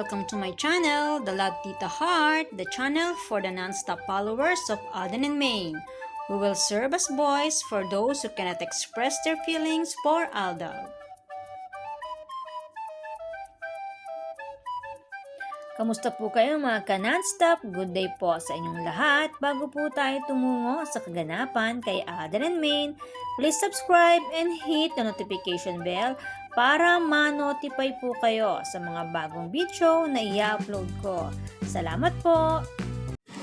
welcome to my channel, The Love Tita Heart, the channel for the non-stop followers of Alden and Maine, who will serve as voice for those who cannot express their feelings for Aldab. Kamusta po kayo mga ka-non-stop? Good day po sa inyong lahat. Bago po tayo tumungo sa kaganapan kay Alden and Maine, please subscribe and hit the notification bell para ma-notify po kayo sa mga bagong video na i-upload ko. Salamat po!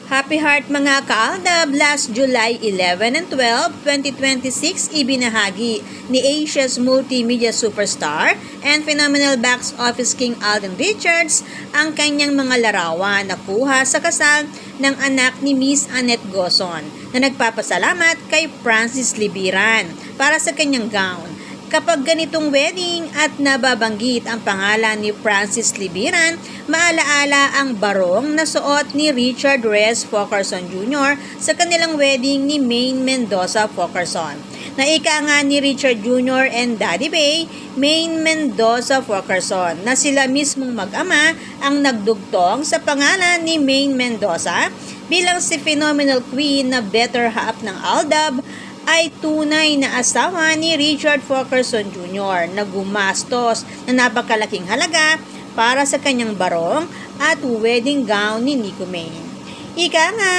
Happy Heart mga ka-Aldab! Last July 11 and 12, 2026, ibinahagi ni Asia's multimedia superstar and phenomenal box office king Alden Richards ang kanyang mga larawan na kuha sa kasal ng anak ni Miss Annette Gozon na nagpapasalamat kay Francis Libiran para sa kanyang gown. Kapag ganitong wedding at nababanggit ang pangalan ni Francis Libiran, maalaala ang barong na suot ni Richard Reyes Focarson Jr. sa kanilang wedding ni Maine Mendoza Focarson. Naika nga ni Richard Jr. and Daddy Bay, Maine Mendoza Focarson, na sila mismong mag-ama ang nagdugtong sa pangalan ni Maine Mendoza bilang si phenomenal queen na better half ng Aldab ay tunay na asawa ni Richard Focarson Jr. na gumastos na napakalaking halaga para sa kanyang barong at wedding gown ni Nico Maine. Ika nga,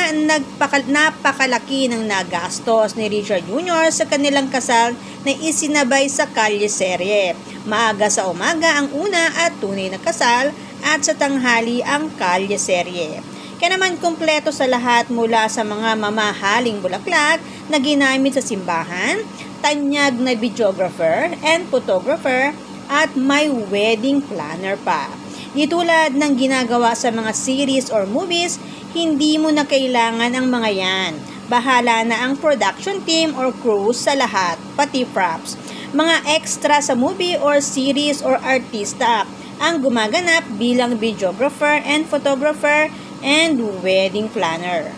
napakalaki ng nagastos ni Richard Jr. sa kanilang kasal na isinabay sa kalye serye. Maaga sa umaga ang una at tunay na kasal at sa tanghali ang kalye serye. Kaya naman kumpleto sa lahat mula sa mga mamahaling bulaklak na ginamit sa simbahan, tanyag na videographer and photographer at may wedding planner pa. Di tulad ng ginagawa sa mga series or movies, hindi mo na kailangan ang mga yan. Bahala na ang production team or crew sa lahat, pati props. Mga extra sa movie or series or artista ang gumaganap bilang videographer and photographer and wedding planner.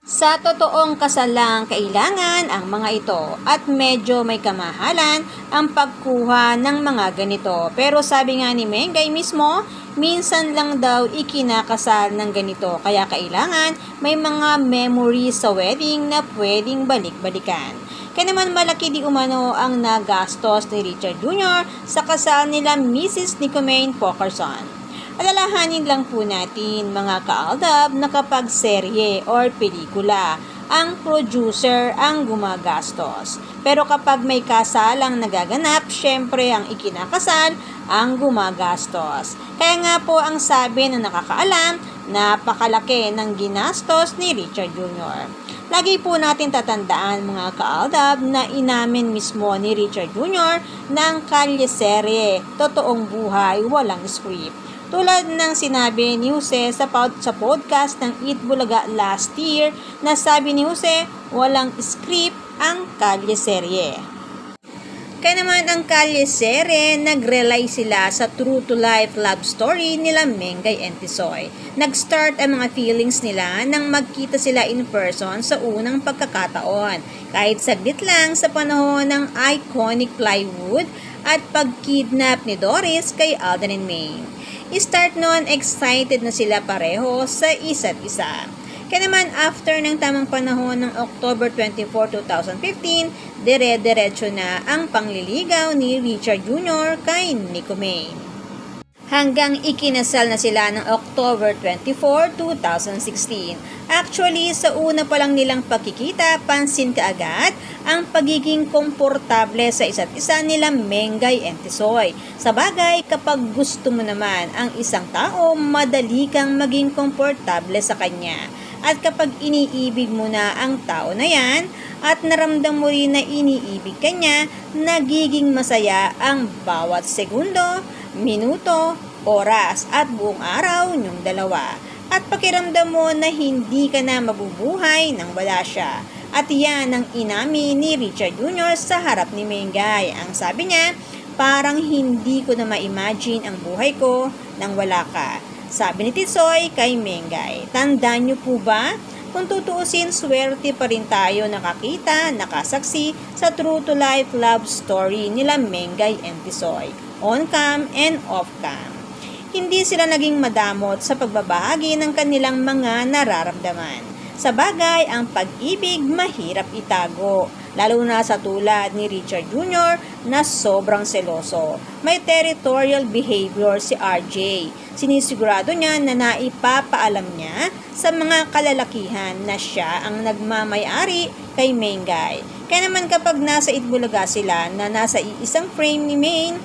Sa totoong kasal lang kailangan ang mga ito at medyo may kamahalan ang pagkuha ng mga ganito. Pero sabi nga ni Mengay mismo, minsan lang daw ikinakasal ng ganito kaya kailangan may mga memories sa wedding na pwedeng balik-balikan. Kaya naman malaki di umano ang nagastos ni Richard Jr. sa kasal nila Mrs. Nico Maine Focarson. Alalahanin lang po natin mga ka-Aldab na kapag serye or pelikula, ang producer ang gumagastos. Pero kapag may kasalang nagaganap, syempre ang ikinakasal ang gumagastos. Kaya nga po ang sabi na nakakaalam, napakalaki ng ginastos ni Richard Jr. Lagi po natin tatandaan mga ka-Aldab na inamin mismo ni Richard Jr. ng kalye serye, totoong buhay, walang script. Tulad ng sinabi ni Jose sa podcast ng Eat Bulaga last year na sabi ni Jose, walang script ang kalye serye. Kaya naman ang kalye serye, nag-rely sila sa true-to-life love story nila Mengay and Tisoy. Nag-start ang mga feelings nila nang magkita sila in person sa unang pagkakataon. Kahit saglit lang sa panahon ng iconic plywood at pag-kidnap ni Doris kay Alden and Maine. I-start noon, excited na sila pareho sa isa't isa. Kaya naman after ng tamang panahon ng October 24, 2015, dire-diretso na ang pangliligaw ni Richard Jr. kay Nico Maine. Hanggang ikinasal na sila ng October 24, 2016. Actually, sa una pa lang nilang pagkikita, pansin kaagad ang pagiging komportable sa isa't isa nila Mengay and Tisoy. Sa bagay, kapag gusto mo naman ang isang tao, madali kang maging komportable sa kanya. At kapag iniibig mo na ang tao na yan, at naramdam mo rin na iniibig ka niya, nagiging masaya ang bawat segundo, minuto, oras at buong araw niyong dalawa. At pakiramdam mo na hindi ka na mabubuhay nang wala siya. At yan ang inamin ni Richard Jr. sa harap ni Mengay. Ang sabi niya, parang hindi ko na ma-imagine ang buhay ko nang wala ka. Sabi ni Tisoy kay Mengay, tandaan niyo po ba? Kung tutuusin, swerte pa rin tayo nakakita, nakasaksi sa true-to-life love story nila Mengay and Tisoy, on-cam and off-cam. hindi sila naging madamot sa pagbabahagi ng kanilang mga nararamdaman. Sa bagay, ang pag-ibig mahirap itago, lalo na sa tulad ni Richard Jr. na sobrang seloso. May territorial behavior si RJ. Sinisigurado niya na naipapaalam niya sa mga kalalakihan na siya ang nagmamay-ari kay Mengay. Kaya naman kapag nasa Itbulaga sila na nasa isang frame ni Maine,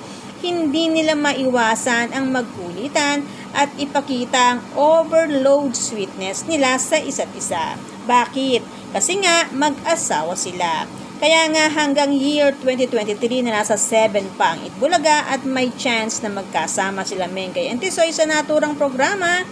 hindi nila maiwasan ang magkulitan at ipakita ang overload sweetness nila sa isa't isa. Bakit? Kasi nga mag-asawa sila. Kaya nga hanggang year 2023 na nasa 7 pa ang Itbulaga at may chance na magkasama sila Mengay and Tisoy sa naturang programa,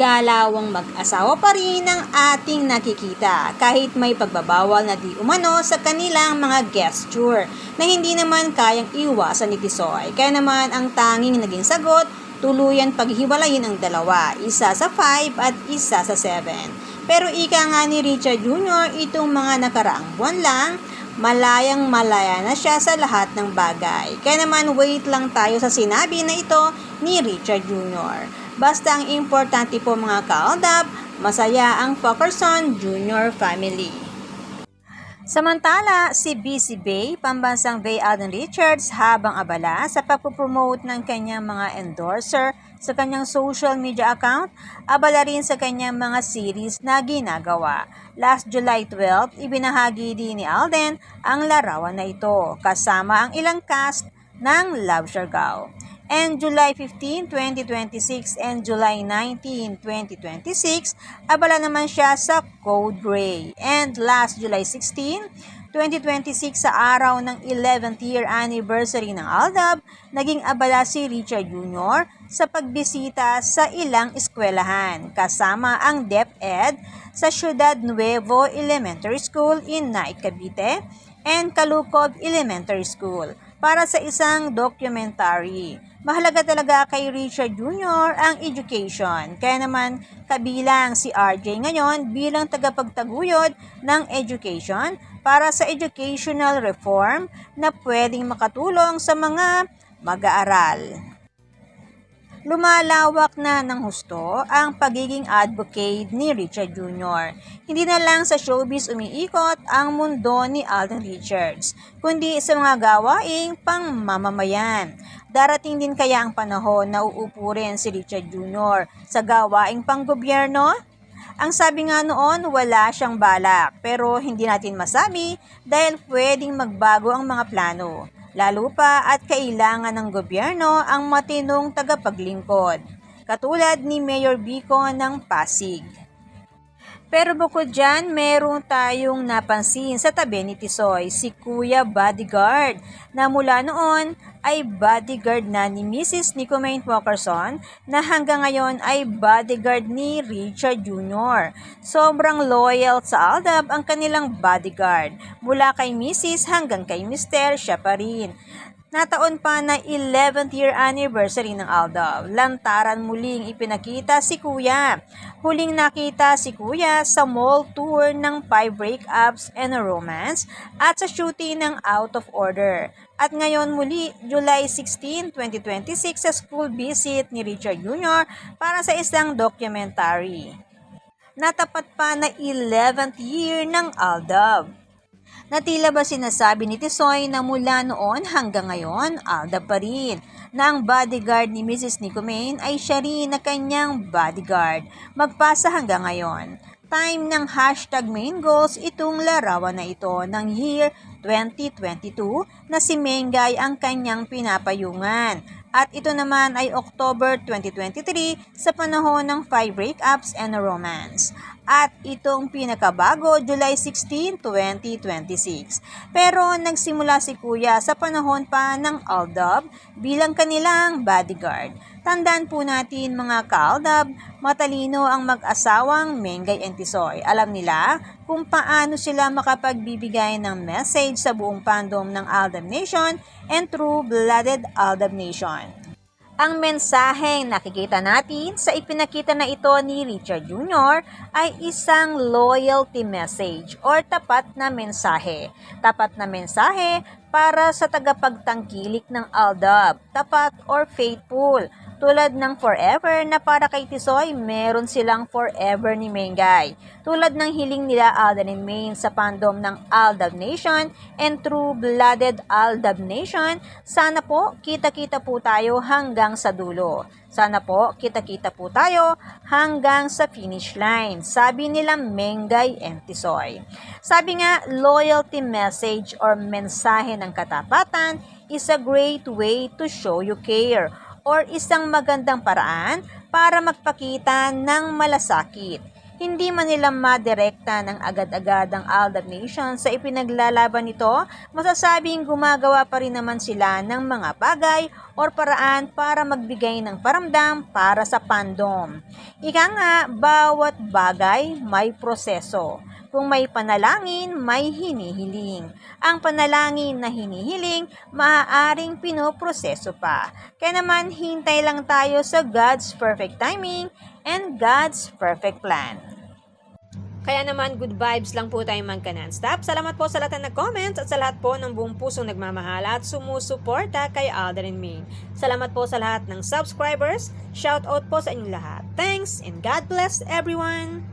galawang mag-asawa pa rin ang ating nakikita kahit may pagbabawal na di umano sa kanilang mga gesture na hindi naman kayang iwasan ni Tisoy. Kaya naman ang tanging naging sagot, tuluyan paghiwalayin ang dalawa, isa sa 5 at isa sa 7. Pero ika nga ni Richard Jr., itong mga nakaraang buwan lang, malayang malaya na siya sa lahat ng bagay. Kaya naman wait lang tayo sa sinabi na ito ni Richard Jr. Basta ang importante po mga kaaldab, masaya ang Fokerson Jr. family. Samantala, si BC Bay, pambansang Bay Alden Richards, habang abala sa pagpupromote ng kanyang mga endorser sa kanyang social media account, abala rin sa kanyang mga series na ginagawa. Last July 12, ibinahagi din ni Alden ang larawan na ito, kasama ang ilang cast ng Love Siargao. And July 15, 2026 and July 19, 2026, abala naman siya sa Code Gray. And last July 16, 2026 sa araw ng 11th year anniversary ng Aldab, naging abala si Richard Jr. sa pagbisita sa ilang eskwelahan, kasama ang DepEd sa Ciudad Nuevo Elementary School in Naik, Cavite and Caloocob Elementary School para sa isang documentary. Mahalaga talaga kay Richard Jr. ang education. Kaya naman kabilang si RJ ngayon bilang tagapagtaguyod ng education para sa educational reform na pwedeng makatulong sa mga mag-aaral. Lumalawak na ng husto ang pagiging advocate ni Richard Jr. Hindi na lang sa showbiz umiikot ang mundo ni Alden Richards, kundi sa mga gawaing pangmamamayan. Darating din kaya ang panahon na uupo rin si Richard Jr. sa gawaing panggobyerno? Ang sabi nga noon, wala siyang balak, pero hindi natin masabi dahil pwedeng magbago ang mga plano. Lalo pa at kailangan ng gobyerno ang matinong tagapaglingkod, katulad ni Mayor Vico ng Pasig. Pero bukod dyan, meron tayong napansin sa tabi ni Tisoy, si Kuya Bodyguard, na mula noon ay bodyguard na ni Mrs. Nicomane Fokerson na hanggang ngayon ay bodyguard ni Richard Jr. Sobrang loyal sa Aldab ang kanilang bodyguard. Mula kay Mrs. hanggang kay Mr. siya pa rin. Nataon pa na 11th year anniversary ng Aldab, lantaran muling ipinakita si Kuya. Huling nakita si Kuya sa mall tour ng 5 Breakups and a Romance at sa shooting ng Out of Order. At ngayon muli, July 16, 2026 sa school visit ni Richard Jr. para sa isang documentary. Natapat pa na 11th year ng Aldab. Na tila ba sinasabi ni Tisoy na mula noon hanggang ngayon, Aldab pa rin, na ang bodyguard ni Mrs. Nicomane ay siya rin na kanyang bodyguard, magpasa hanggang ngayon. Time ng hashtag main goals itong larawan na ito ng year 2022 na si Mengay ang kanyang pinapayungan. At ito naman ay October 2023 sa panahon ng 5 Breakups and a Romance. At itong pinakabago, July 16, 2026. Pero nagsimula si Kuya sa panahon pa ng Aldab bilang kanilang bodyguard. Tandaan po natin mga ka-Aldab, matalino ang mag-asawang Mengay and Tisoy. Alam nila kung paano sila makapagbibigay ng message sa buong fandom ng Aldab Nation and true-blooded Aldab Nation. Ang mensaheng nakikita natin sa ipinakita na ito ni Richard Jr. ay isang loyalty message or tapat na mensahe. Tapat na mensahe para sa tagapagtangkilik ng Aldab, tapat or faithful. Tulad ng forever na para kay Tisoy, meron silang forever ni Mengay. Tulad ng hiling nila Alden and Main sa fandom ng Aldab Nation and True-Blooded Aldab Nation, sana po kita-kita po tayo hanggang sa dulo. Sana po kita-kita po tayo hanggang sa finish line, sabi nila Mengay and Tisoy. Sabi nga, loyalty message or mensahe ng katapatan is a great way to show you care or isang magandang paraan para magpakita ng malasakit. Hindi man nila madirekta ng agad-agad ang Aldab Nation sa ipinaglalaban nito, masasabing gumagawa pa rin naman sila ng mga bagay or paraan para magbigay ng paramdam para sa fandom. Ika nga, bawat bagay may proseso. Kung may panalangin, may hinihiling. Ang panalangin na hinihiling, maaaring pinoproseso pa. Kaya naman, hintay lang tayo sa God's perfect timing and God's perfect plan. Kaya naman, good vibes lang po tayo magka-non-stop. Salamat po sa lahat na nag-comments at sa lahat po ng buong pusong nagmamahal at sumusuporta kay Alden and Main. Salamat po sa lahat ng subscribers. Shoutout po sa inyong lahat. Thanks and God bless everyone!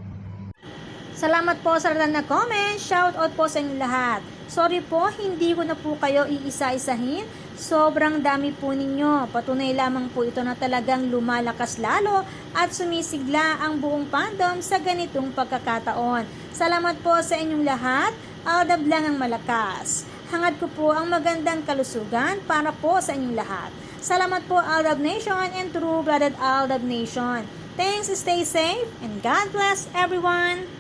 Salamat po sa lahat na comment. Shoutout po sa inyong lahat. Sorry po, hindi ko na po kayo iisa-isahin. Sobrang dami po ninyo. Patunay lamang po ito na talagang lumalakas lalo at sumisigla ang buong fandom sa ganitong pagkakataon. Salamat po sa inyong lahat. Aldab lang ang malakas. Hangad ko po ang magandang kalusugan para po sa inyong lahat. Salamat po Aldab Nation and True-Blooded Aldab Nation. Thanks, stay safe, and God bless everyone!